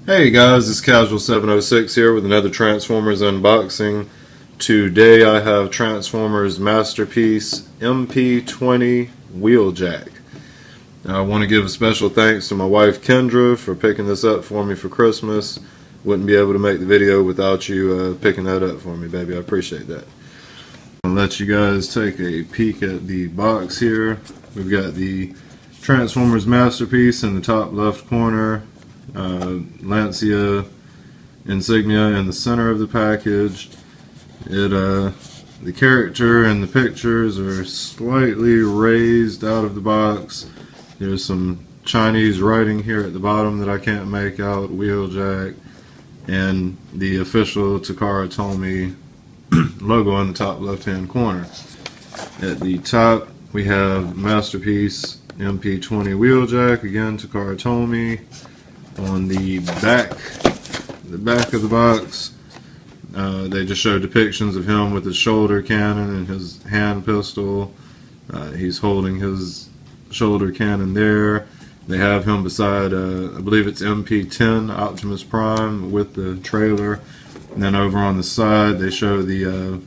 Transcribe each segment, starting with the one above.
Hey guys, it's Casual706 here with another Transformers unboxing. Today I have Transformers Masterpiece MP20 Wheeljack. I want to give a special thanks to my wife Kendra for picking this up for me for Christmas. Wouldn't be able to make the video without you picking that up for me, baby. I appreciate that. I'll let you guys take a peek at the box here. We've got the Transformers Masterpiece in the top left corner. Lancia insignia in the center of the package. The character and the pictures are slightly raised out of the box. There's some Chinese writing here at the bottom that I can't make out, Wheeljack, and the official Takara Tomy logo on the top left hand corner. At the top we have Masterpiece MP20 Wheeljack, again Takara Tomy. On the back of the box, they just show depictions of him with his shoulder cannon and his hand pistol. He's holding his shoulder cannon there. They have him beside, I believe it's MP10 Optimus Prime with the trailer. And then over on the side, they show the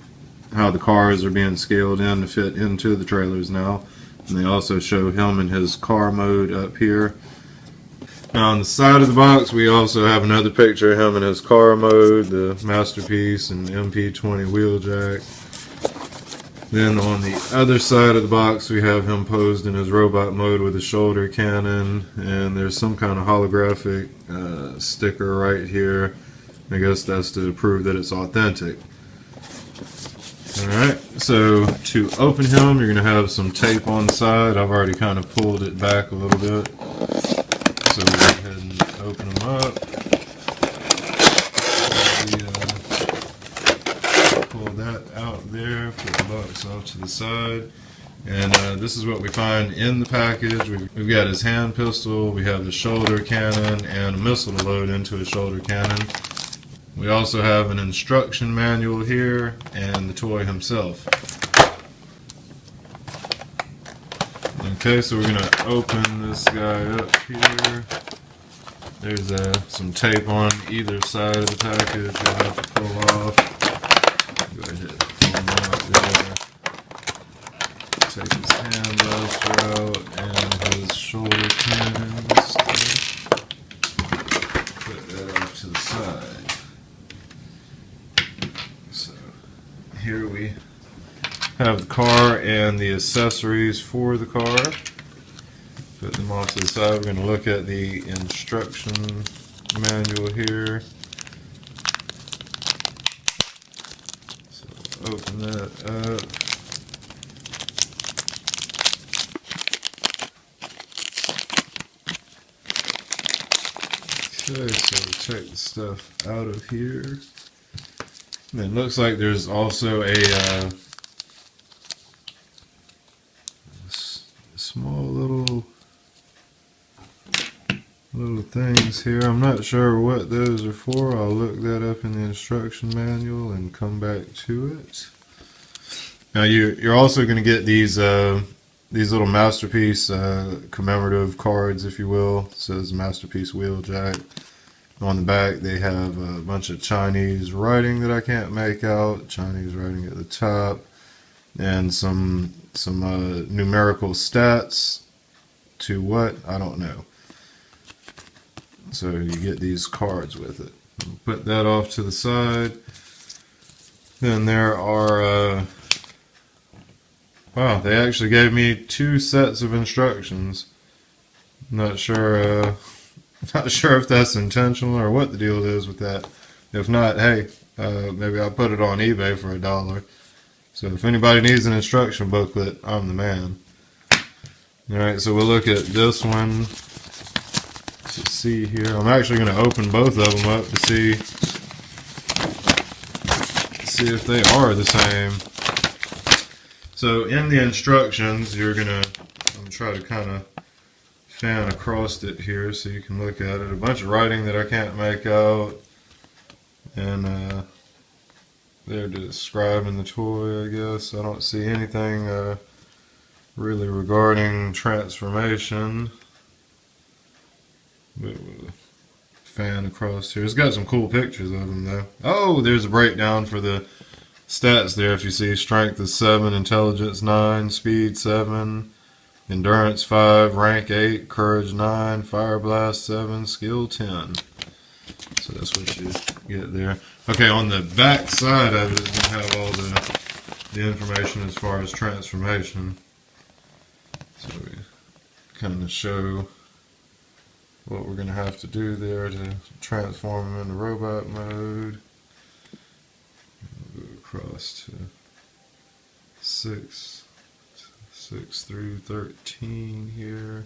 how the cars are being scaled in to fit into the trailers now. And they also show him in his car mode up here. Now on the side of the box we also have another picture of him in his car mode, the Masterpiece and MP20 Wheeljack. Then on the other side of the box we have him posed in his robot mode with a shoulder cannon, and there's some kind of holographic sticker right here. I guess that's to prove that it's authentic. Alright, so to open him you're going to have some tape on the side. I've already kind of pulled it back a little bit. So we'll go ahead and open them up. Pull that out there, put the box off to the side. And this is what we find in the package. We've got his hand pistol, we have the shoulder cannon, and a missile to load into his shoulder cannon. We also have an instruction manual here, and the toy himself. Okay, so we're going to open this guy up here. There's some tape on either side of the package you'll have to pull off. Go ahead and pull him out there. Take his hand blaster out and his shoulder cannon stuff. Put that off to the side. So here we have the car and the accessories for the car. Put them off to the side. We're going to look at the instruction manual here. So open that up. Okay, so we take the stuff out of here. And it looks like there's also a small little things here. I'm not sure what those are for. I'll look that up in the instruction manual and come back to it. Now you're also going to get these little Masterpiece commemorative cards, if you will. It says Masterpiece Wheeljack. On the back they have a bunch of Chinese writing that I can't make out. Chinese writing at the top, and some numerical stats to what? I don't know. So you get these cards with it. Put that off to the side. Then there are, wow, they actually gave me 2 sets of instructions. Not sure if that's intentional or what the deal is with that. If not, hey, maybe I'll put it on eBay for $1. So if anybody needs an instruction booklet, I'm the man. Alright, so we'll look at this one to see here. I'm actually going to open both of them up to see if they are the same. So in the instructions, you're going to, I'm going to try to kind of fan across it here so you can look at it. A bunch of writing that I can't make out. And they're describing the toy, I guess. I don't see anything really regarding transformation. But fan across here. It's got some cool pictures of him though. Oh, there's a breakdown for the stats there. If you see, strength is 7, intelligence 9, speed 7, endurance 5, rank 8, courage 9, fire blast 7, skill 10. So that's what you get there. Okay, on the back side of it, you have all the information as far as transformation. So we kind of show what we're going to have to do there to transform him into robot mode. We'll go across to 6 through 13 here.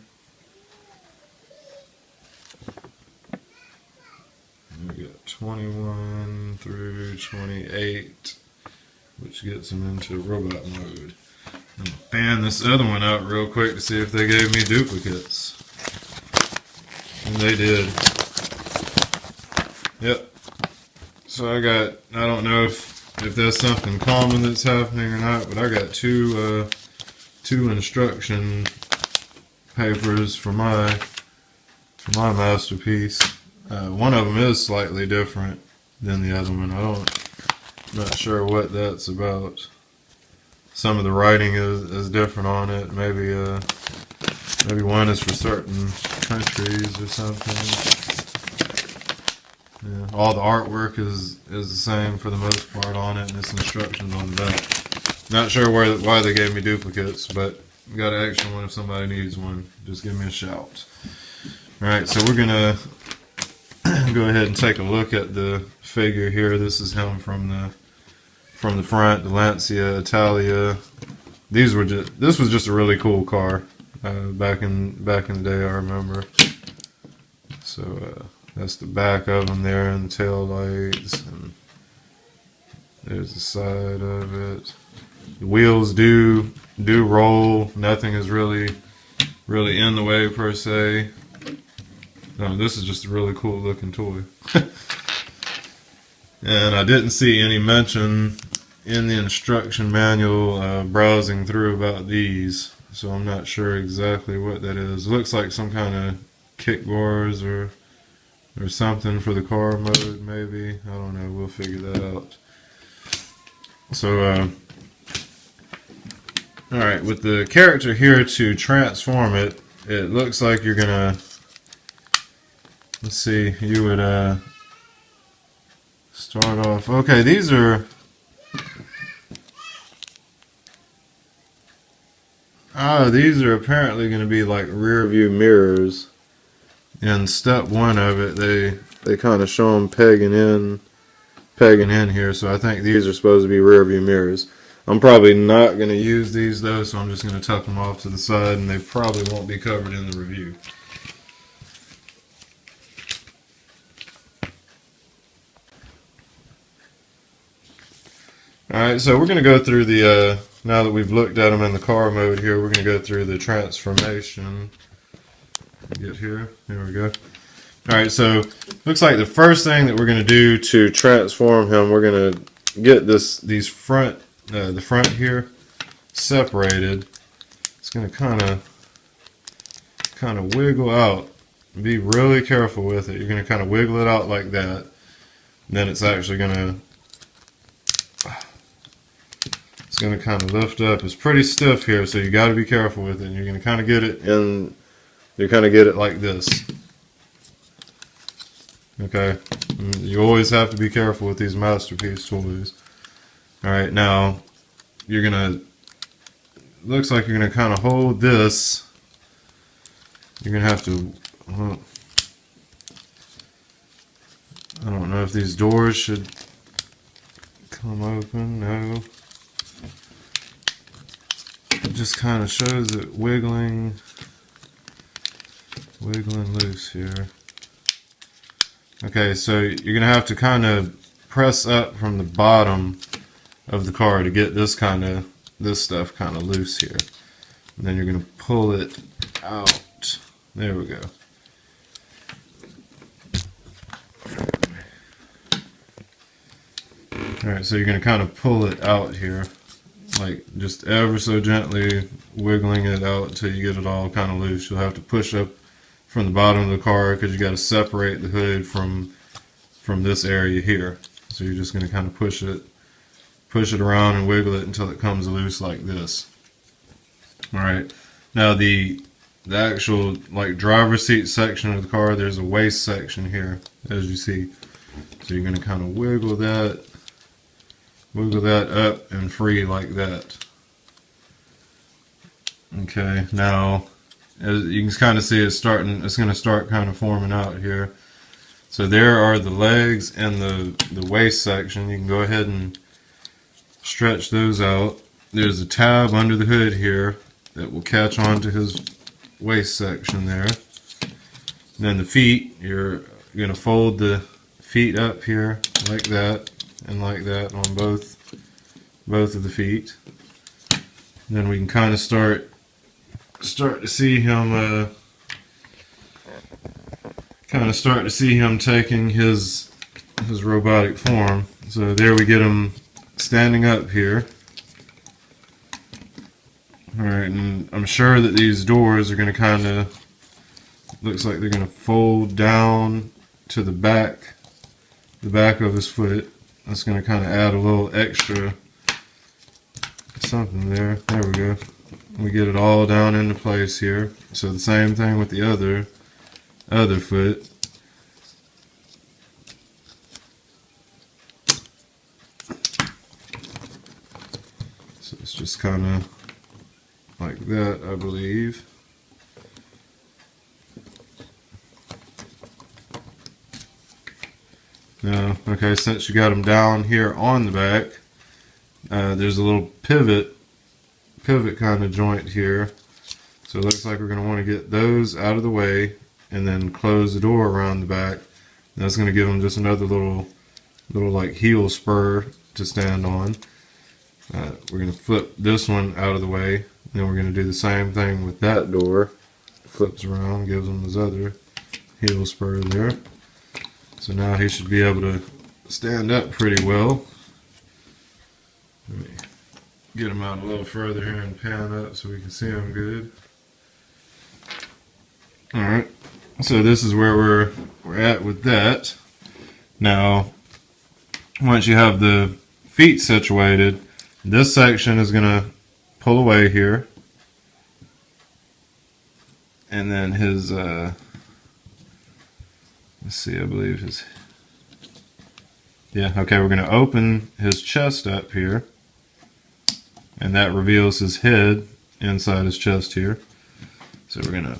And we got 21 through 28, which gets him into robot mode. I'm gonna fan this other one out real quick to see if they gave me duplicates. And they did. Yep. So I don't know if that's something common that's happening or not, but I got two instruction papers for my masterpiece. One of them is slightly different than the other one. I'm not sure what that's about. Some of the writing is different on it. Maybe one is for certain countries or something. Yeah, all the artwork is the same for the most part on it, and it's instructions on the back. Not sure why they gave me duplicates, but got an extra one if somebody needs one. Just give me a shout. Alright, so we're gonna go ahead and take a look at the figure here. This is him from the front, the Lancia Italia. This was just a really cool car back in the day, I remember. So that's the back of him there, and the tail lights, and there's the side of it. The wheels do roll. Nothing is really in the way per se. No, this is just a really cool looking toy. And I didn't see any mention in the instruction manual browsing through about these, so I'm not sure exactly what that is. It looks like some kind of kick bars or something for the car mode, maybe. I don't know. We'll figure that out. So, alright, with the character here to transform it, it looks like you're gonna, let's see, you would start off. Okay, these are apparently going to be like rear view mirrors. In step 1 of it, they kind of show them pegging in here. So I think these are supposed to be rear view mirrors. I'm probably not going to use these though, so I'm just going to tuck them off to the side, and they probably won't be covered in the review. Alright, so we're going to go through the, now that we've looked at them in the car mode here, we're going to go through the transformation. Get here. There we go. Alright, so looks like the first thing that we're going to do to transform him, we're going to get the front here separated. It's going to kind of wiggle out. Be really careful with it. You're going to kind of wiggle it out like that. And then it's actually going to kind of lift up. It's pretty stiff here, so you got to be careful with it. And you're going to kind of get it in. You kind of get it like this. Okay, you always have to be careful with these masterpiece toys. All right, now you're gonna. Looks like you're gonna kind of hold this. You're gonna have to. I don't know if these doors should come open. No. It just kind of shows it wiggling loose here. Okay, so you're gonna have to kind of press up from the bottom of the car to get this stuff kind of loose here, and then you're gonna pull it out. There we go. Alright, so you're gonna kind of pull it out here, like just ever so gently wiggling it out until you get it all kind of loose. You'll have to push up the bottom of the car, because you got to separate the hood from this area here. So you're just going to kind of push it around and wiggle it until it comes loose like this. All right. Now the actual like driver's seat section of the car, there's a waist section here, as you see. So you're going to kind of wiggle that up and free like that. Okay. Now, as you can kind of see, it's going to start kind of forming out here. So there are the legs and the waist section. You can go ahead and stretch those out. There's a tab under the hood here that will catch on to his waist section there. And then the feet, you're going to fold the feet up here like that and like that on both of the feet. And then we can kind of start to see him taking his robotic form. So there we get him standing up here. Alright, and I'm sure that these doors are going to kind of, looks like they're going to fold down to the back of his foot. That's going to kind of add a little extra something there. There we go. We get it all down into place here. So the same thing with the other foot. So it's just kind of like that, I believe. Now, okay, since you got them down here on the back, there's a little pivot kind of joint here. So it looks like we're going to want to get those out of the way and then close the door around the back. That's going to give them just another little like heel spur to stand on. We're going to flip this one out of the way. Then we're going to do the same thing with that door. Flips around, gives him his other heel spur there. So now he should be able to stand up pretty well. Let me get him out a little further here and pan up so we can see him good. Alright, so this is where we're at with that. Now, once you have the feet situated, this section is going to pull away here, and then his let's see, I believe his, yeah, okay, we're going to open his chest up here, and that reveals his head inside his chest here. So we're going to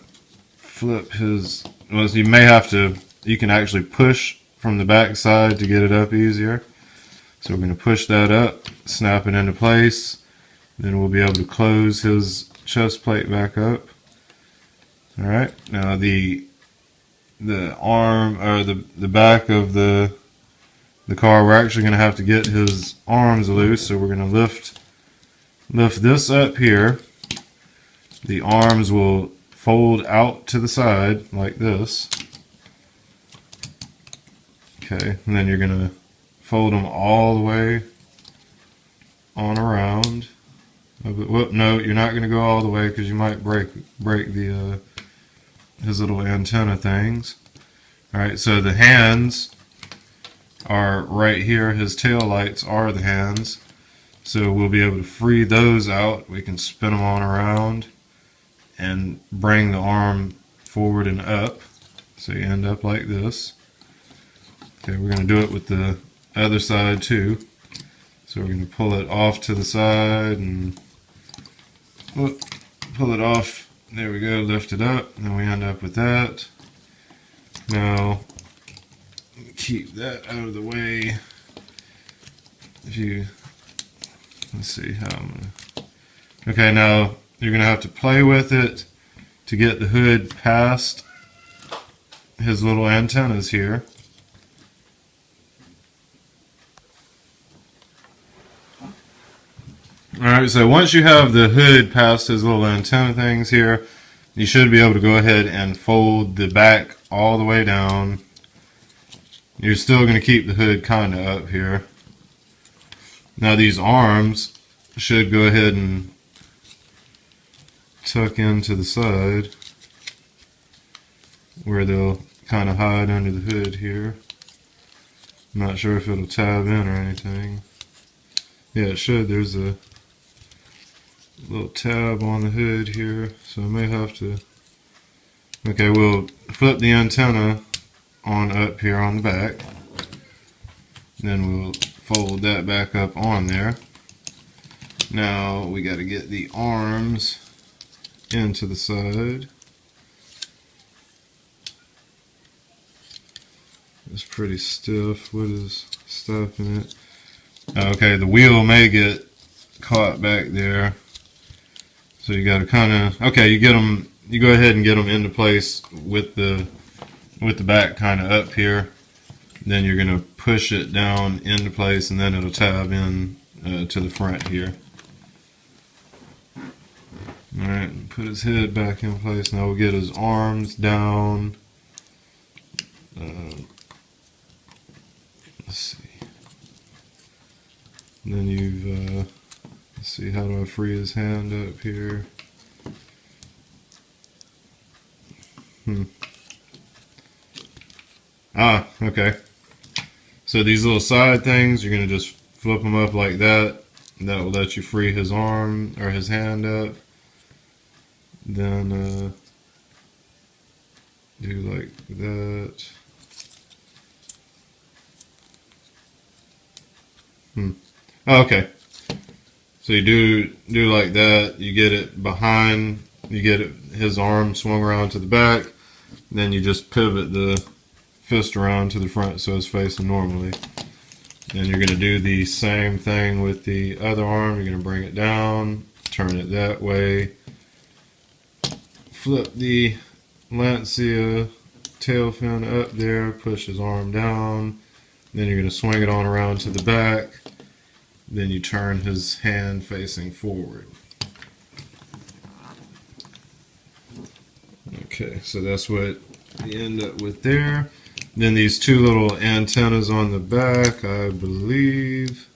flip his, well, you may have to, you can actually push from the back side to get it up easier. So we're going to push that up, snap it into place. Then we'll be able to close his chest plate back up. Alright, now the arm, or the back of the car, we're actually going to have to get his arms loose. So we're going to lift this up here. The arms will fold out to the side like this. Okay, and then you're going to fold them all the way on around. Whoop, no, you're not going to go all the way because you might break the his little antenna things. Alright, so the hands are right here. His tail lights are the hands. So we'll be able to free those out. We can spin them on around and bring the arm forward and up. So you end up like this. Okay, we're going to do it with the other side too. So we're going to pull it off to the side and pull it off. There we go, lift it up, and then we end up with that. Now, keep that out of the way. If you, let's see how I'm going to, okay, now you're going to have to play with it to get the hood past his little antennas here. Alright, so once you have the hood past his little antenna things here, you should be able to go ahead and fold the back all the way down. You're still going to keep the hood kind of up here. Now these arms should go ahead and tuck into the side. where they'll kind of hide under the hood here. I'm not sure if it'll tab in or anything. Yeah, it should. There's a little tab on the hood here, so I may have to. Okay, we'll flip the antenna on up here on the back. Then we'll fold that back up on there. Now we got to get the arms into the side. It's pretty stiff. What is stopping it? Okay, the wheel may get caught back there. So you got to kind of, okay, you get them, you go ahead and get them into place with the back kind of up here. Then you're going to push it down into place, and then it'll tab in to the front here. Alright, put his head back in place. Now we'll get his arms down. Let's see. And then you've, let's see, how do I free his hand up here? Ah, okay. So these little side things, you're going to just flip them up like that. That will let you free his arm or his hand up. Then do like that. Oh, okay. So you do like that. You get it behind. You get his arm swung around to the back. Then you just pivot the fist around to the front so it's facing normally. Then you're going to do the same thing with the other arm. You're going to bring it down, turn it that way, flip the Lancia tail fin up there, push his arm down, then you're going to swing it on around to the back, then you turn his hand facing forward. Okay, so that's what you end up with there. Then these two little antennas on the back, I believe.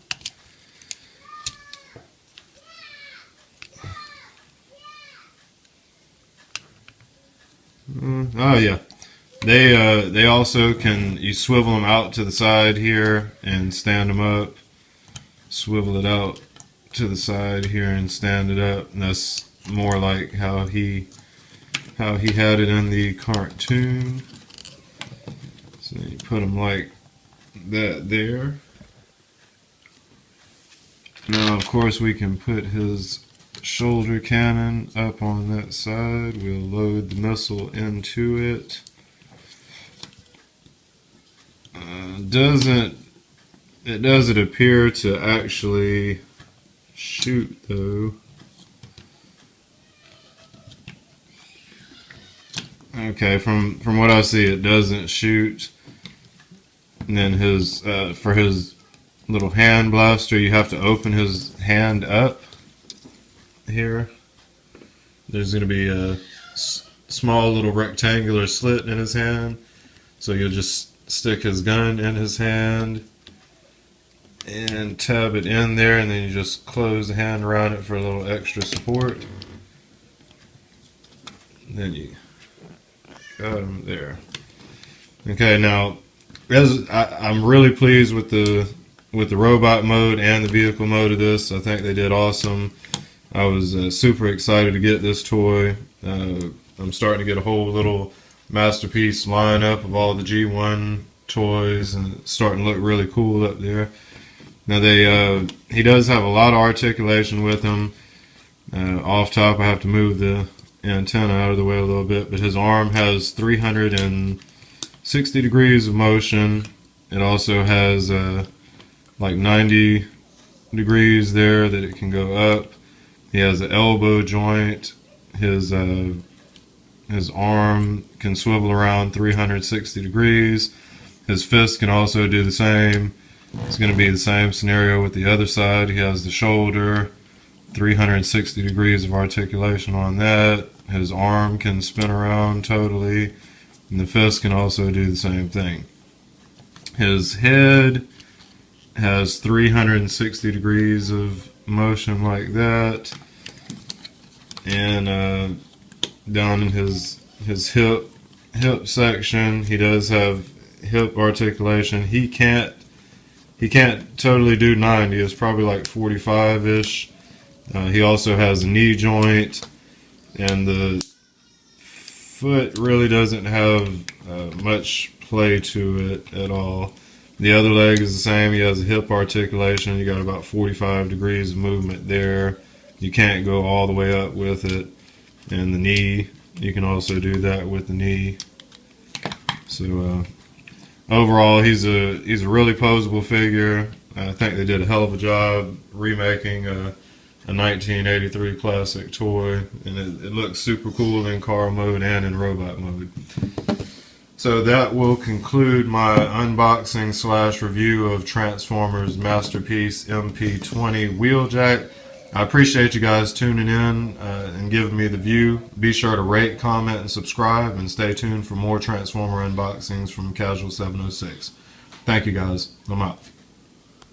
Oh yeah, they also can, you swivel them out to the side here and stand them up. Swivel it out to the side here and stand it up. And that's more like how he had it in the cartoon. So you put them like that there. Now, of course, we can put his shoulder cannon up on that side. We'll load the missile into it. It doesn't appear to actually shoot though. Okay, from what I see, it doesn't shoot. And then his for his little hand blaster, you have to open his hand up here. There's going to be a small little rectangular slit in his hand, so you'll just stick his gun in his hand and tab it in there, and then you just close the hand around it for a little extra support. And then you got him there. Okay, now I'm really pleased with the robot mode and the vehicle mode of this. I think they did awesome. I was super excited to get this toy. I'm starting to get a whole little masterpiece lineup of all the G1 toys, and it's starting to look really cool up there. Now he does have a lot of articulation with him. Off top, I have to move the antenna out of the way a little bit, but his arm has 360 degrees of motion. It also has like 90 degrees there that it can go up. He has an elbow joint. His arm can swivel around 360 degrees. His fist can also do the same. It's going to be the same scenario with the other side. He has the shoulder, 360 degrees of articulation on that. His arm can spin around totally, and the fist can also do the same thing. His head has 360 degrees of motion like that, and down in his hip hip section. He does have hip articulation. He can't totally do 90. It's probably like 45-ish. He also has a knee joint, and the foot really doesn't have much play to it at all. The other leg is the same. He has a hip articulation. You got about 45 degrees of movement there. You can't go all the way up with it. And the knee, you can also do that with the knee. So overall, he's a really posable figure. I think they did a hell of a job remaking a 1983 classic toy, and it looks super cool in car mode and in robot mode. So that will conclude my unboxing / review of Transformers Masterpiece MP20 Wheeljack. I appreciate you guys tuning in and giving me the view. Be sure to rate, comment, and subscribe, and stay tuned for more Transformer unboxings from Casual 706. Thank you guys. I'm out.